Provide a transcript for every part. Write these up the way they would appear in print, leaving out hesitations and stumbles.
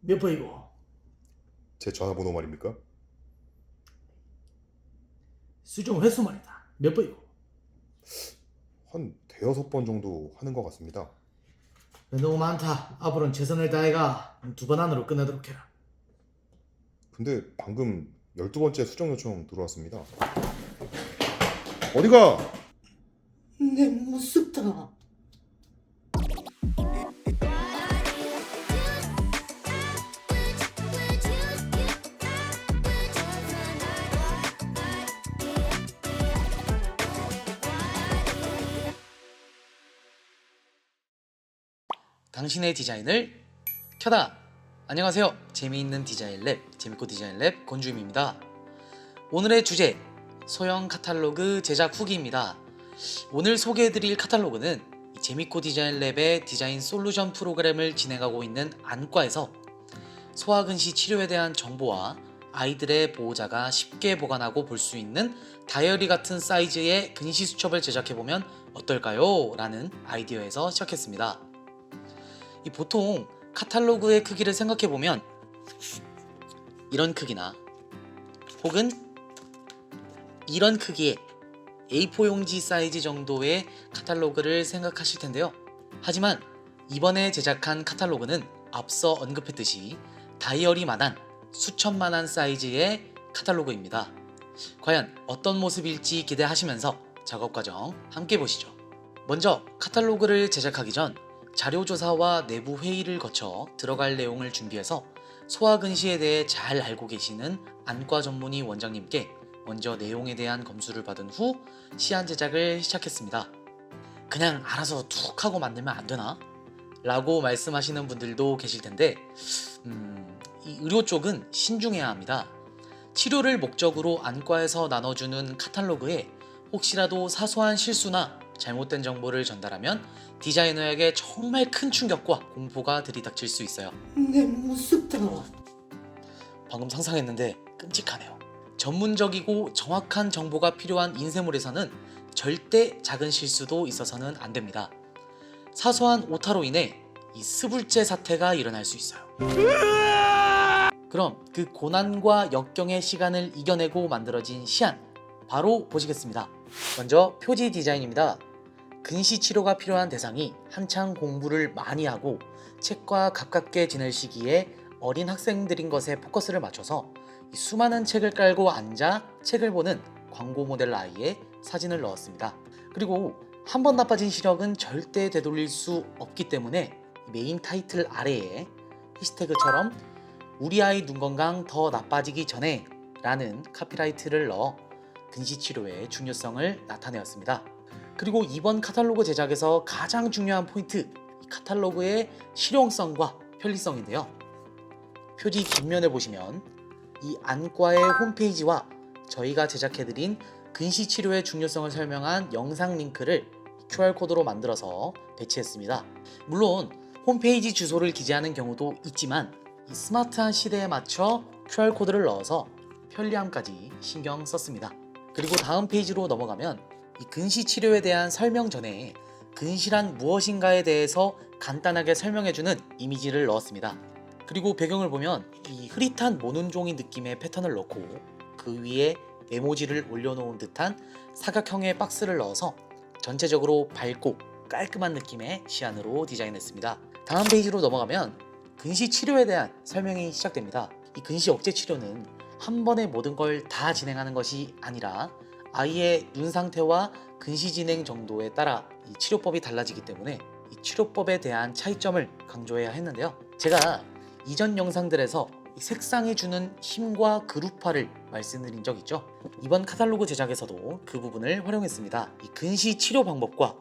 몇 번이고? 제 전화번호 말입니까? 수종 횟수 말이다. 몇 번이고? 한 대여섯 번 정도 하는 것 같습니다. 너무 많다. 앞으로는 최선을 다해가 두 번 안으로 끝내도록 해라. 근데 방금 12번째 수정 요청 들어왔습니다. 어디가? 내 무섭다. 당신의 디자인을 켜다! 안녕하세요. 재미있는 디자인 랩, 재밌고 디자인 랩 권주임입니다. 오늘의 주제, 소형 카탈로그 제작 후기입니다. 오늘 소개해드릴 카탈로그는 재밌고 디자인 랩의 디자인 솔루션 프로그램을 진행하고 있는 안과에서 소아근시 치료에 대한 정보와 아이들의 보호자가 쉽게 보관하고 볼 수 있는 다이어리 같은 사이즈의 근시 수첩을 제작해보면 어떨까요? 라는 아이디어에서 시작했습니다. 보통 카탈로그의 크기를 생각해보면 이런 크기나 혹은 이런 크기의 A4 용지 사이즈 정도의 카탈로그를 생각하실 텐데요. 하지만 이번에 제작한 카탈로그는 앞서 언급했듯이 다이어리만한 수천만한 사이즈의 카탈로그입니다. 과연 어떤 모습일지 기대하시면서 작업 과정 함께 보시죠. 먼저 카탈로그를 제작하기 전 자료조사와 내부 회의를 거쳐 들어갈 내용을 준비해서 소아근시에 대해 잘 알고 계시는 안과 전문의 원장님께 먼저 내용에 대한 검수를 받은 후 시안 제작을 시작했습니다. 그냥 알아서 툭 하고 만들면 안 되나? 라고 말씀하시는 분들도 계실 텐데 이 의료 쪽은 신중해야 합니다. 치료를 목적으로 안과에서 나눠주는 카탈로그에 혹시라도 사소한 실수나 잘못된 정보를 전달하면 디자이너에게 정말 큰 충격과 공포가 들이닥칠 수 있어요. 내 무섭다. 방금 상상했는데 끔찍하네요. 전문적이고 정확한 정보가 필요한 인쇄물에서는 절대 작은 실수도 있어서는 안 됩니다. 사소한 오타로 인해 이 스불제 사태가 일어날 수 있어요. 그럼 그 고난과 역경의 시간을 이겨내고 만들어진 시안, 바로 보시겠습니다. 먼저 표지 디자인입니다. 근시 치료가 필요한 대상이 한창 공부를 많이 하고 책과 가깝게 지낼 시기에 어린 학생들인 것에 포커스를 맞춰서 수많은 책을 깔고 앉아 책을 보는 광고 모델 아이의 사진을 넣었습니다. 그리고 한 번 나빠진 시력은 절대 되돌릴 수 없기 때문에 메인 타이틀 아래에 해시태그처럼 우리 아이 눈 건강 더 나빠지기 전에 라는 카피라이트를 넣어 근시치료의 중요성을 나타내었습니다. 그리고 이번 카탈로그 제작에서 가장 중요한 포인트, 카탈로그의 실용성과 편리성인데요. 표지 뒷면을 보시면 이 안과의 홈페이지와 저희가 제작해드린 근시치료의 중요성을 설명한 영상 링크를 QR코드로 만들어서 배치했습니다. 물론 홈페이지 주소를 기재하는 경우도 있지만 이 스마트한 시대에 맞춰 QR코드를 넣어서 편리함까지 신경 썼습니다. 그리고 다음 페이지로 넘어가면 이 근시 치료에 대한 설명 전에 근시란 무엇인가에 대해서 간단하게 설명해주는 이미지를 넣었습니다. 그리고 배경을 보면 이 흐릿한 모눈종이 느낌의 패턴을 넣고 그 위에 메모지를 올려놓은 듯한 사각형의 박스를 넣어서 전체적으로 밝고 깔끔한 느낌의 시안으로 디자인했습니다. 다음 페이지로 넘어가면 근시 치료에 대한 설명이 시작됩니다. 이 근시 억제 치료는 한 번에 모든 걸 다 진행하는 것이 아니라 아이의 눈 상태와 근시 진행 정도에 따라 이 치료법이 달라지기 때문에 이 치료법에 대한 차이점을 강조해야 했는데요. 제가 이전 영상들에서 이 색상이 주는 힘과 그룹화를 말씀드린 적 있죠. 이번 카탈로그 제작에서도 그 부분을 활용했습니다. 이 근시 치료 방법과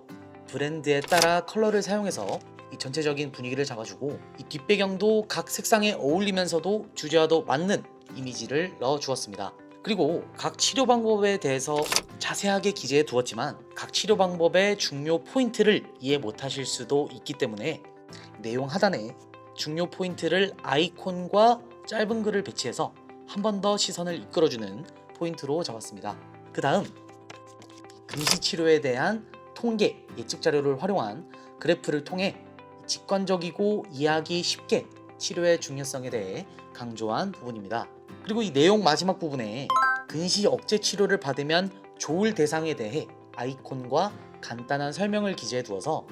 브랜드에 따라 컬러를 사용해서 이 전체적인 분위기를 잡아주고 이 뒷배경도 각 색상에 어울리면서도 주제와도 맞는 이미지를 넣어 주었습니다. 그리고 각 치료 방법에 대해서 자세하게 기재해 두었지만 각 치료 방법의 중요 포인트를 이해 못하실 수도 있기 때문에 내용 하단에 중요 포인트를 아이콘과 짧은 글을 배치해서 한 번 더 시선을 이끌어주는 포인트로 잡았습니다. 그 다음 근시 치료에 대한 통계 예측 자료를 활용한 그래프를 통해 직관적이고 이해하기 쉽게 치료의 중요성에 대해 강조한 부분입니다. 그리고 이 내용 마지막 부분에 근시 억제 치료를 받으면 좋을 대상에 대해 아이콘과 간단한 설명을 기재해 두어서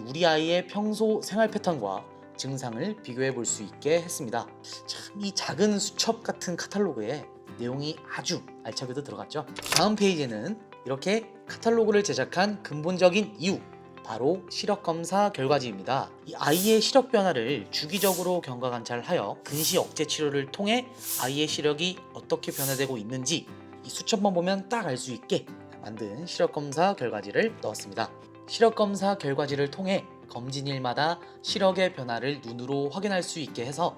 우리 아이의 평소 생활 패턴과 증상을 비교해 볼 수 있게 했습니다. 참 이 작은 수첩 같은 카탈로그에 내용이 아주 알차게도 들어갔죠. 다음 페이지에는 이렇게 카탈로그를 제작한 근본적인 이유, 바로 시력 검사 결과지입니다. 이 아이의 시력 변화를 주기적으로 경과 관찰하여 근시 억제 치료를 통해 아이의 시력이 어떻게 변화되고 있는지 이 수첩만 보면 딱 알 수 있게 만든 시력 검사 결과지를 넣었습니다. 시력 검사 결과지를 통해 검진일마다 시력의 변화를 눈으로 확인할 수 있게 해서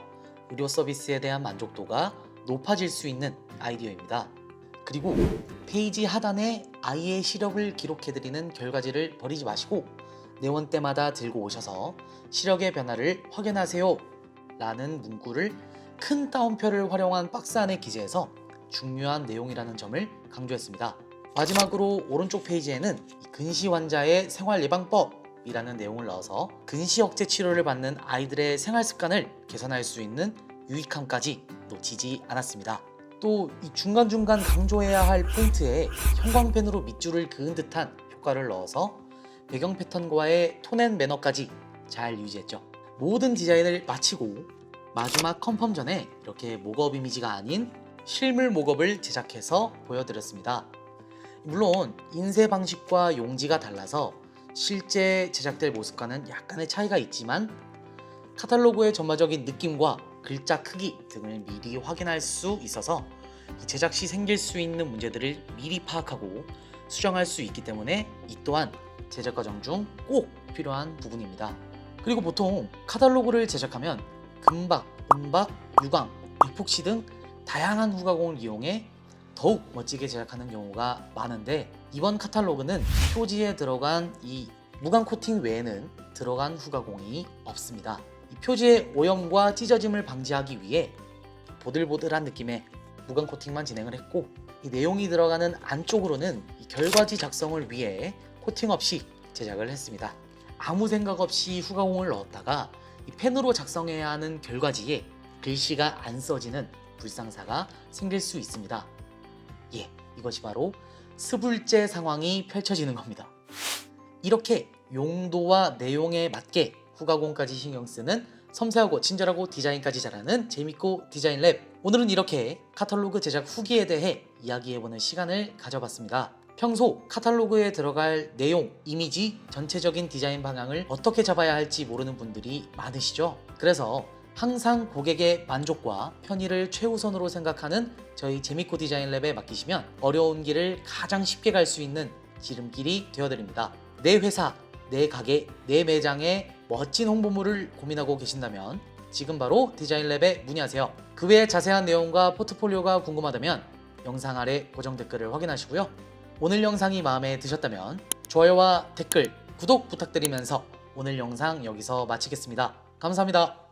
의료 서비스에 대한 만족도가 높아질 수 있는 아이디어입니다. 그리고 페이지 하단에 아이의 시력을 기록해드리는 결과지를 버리지 마시고 내원 때마다 들고 오셔서 시력의 변화를 확인하세요 라는 문구를 큰 따옴표를 활용한 박스 안에 기재해서 중요한 내용이라는 점을 강조했습니다. 마지막으로 오른쪽 페이지에는 근시 환자의 생활 예방법 이라는 내용을 넣어서 근시 억제 치료를 받는 아이들의 생활 습관을 개선할 수 있는 유익함까지 놓치지 않았습니다. 또 이 중간중간 강조해야 할 포인트에 형광펜으로 밑줄을 그은 듯한 효과를 넣어서 배경 패턴과의 톤 앤 매너까지 잘 유지했죠. 모든 디자인을 마치고 마지막 컨펌 전에 이렇게 목업 이미지가 아닌 실물 목업을 제작해서 보여드렸습니다. 물론 인쇄 방식과 용지가 달라서 실제 제작될 모습과는 약간의 차이가 있지만 카탈로그의 전반적인 느낌과 글자 크기 등을 미리 확인할 수 있어서 제작 시 생길 수 있는 문제들을 미리 파악하고 수정할 수 있기 때문에 이 또한 제작 과정 중 꼭 필요한 부분입니다. 그리고 보통 카탈로그를 제작하면 금박, 은박, 유광, 에폭시 등 다양한 후가공을 이용해 더욱 멋지게 제작하는 경우가 많은데 이번 카탈로그는 표지에 들어간 이 무광 코팅 외에는 들어간 후가공이 없습니다. 이 표지의 오염과 찢어짐을 방지하기 위해 보들보들한 느낌의 무광 코팅만 진행을 했고 이 내용이 들어가는 안쪽으로는 이 결과지 작성을 위해 코팅 없이 제작을 했습니다. 아무 생각 없이 후가공을 넣었다가 이 펜으로 작성해야 하는 결과지에 글씨가 안 써지는 불상사가 생길 수 있습니다. 이것이 바로 스불제 상황이 펼쳐지는 겁니다. 이렇게 용도와 내용에 맞게 후가공까지 신경 쓰는 섬세하고 친절하고 디자인까지 잘하는 재밌고 디자인랩, 오늘은 이렇게 카탈로그 제작 후기에 대해 이야기해보는 시간을 가져봤습니다. 평소 카탈로그에 들어갈 내용, 이미지, 전체적인 디자인 방향을 어떻게 잡아야 할지 모르는 분들이 많으시죠? 그래서 항상 고객의 만족과 편의를 최우선으로 생각하는 저희 재밌고 디자인랩에 맡기시면 어려운 길을 가장 쉽게 갈 수 있는 지름길이 되어드립니다. 내 회사, 내 가게, 내 매장에 멋진 홍보물을 고민하고 계신다면 지금 바로 디자인랩에 문의하세요. 그 외에 자세한 내용과 포트폴리오가 궁금하다면 영상 아래 고정 댓글을 확인하시고요. 오늘 영상이 마음에 드셨다면 좋아요와 댓글, 구독 부탁드리면서 오늘 영상 여기서 마치겠습니다. 감사합니다.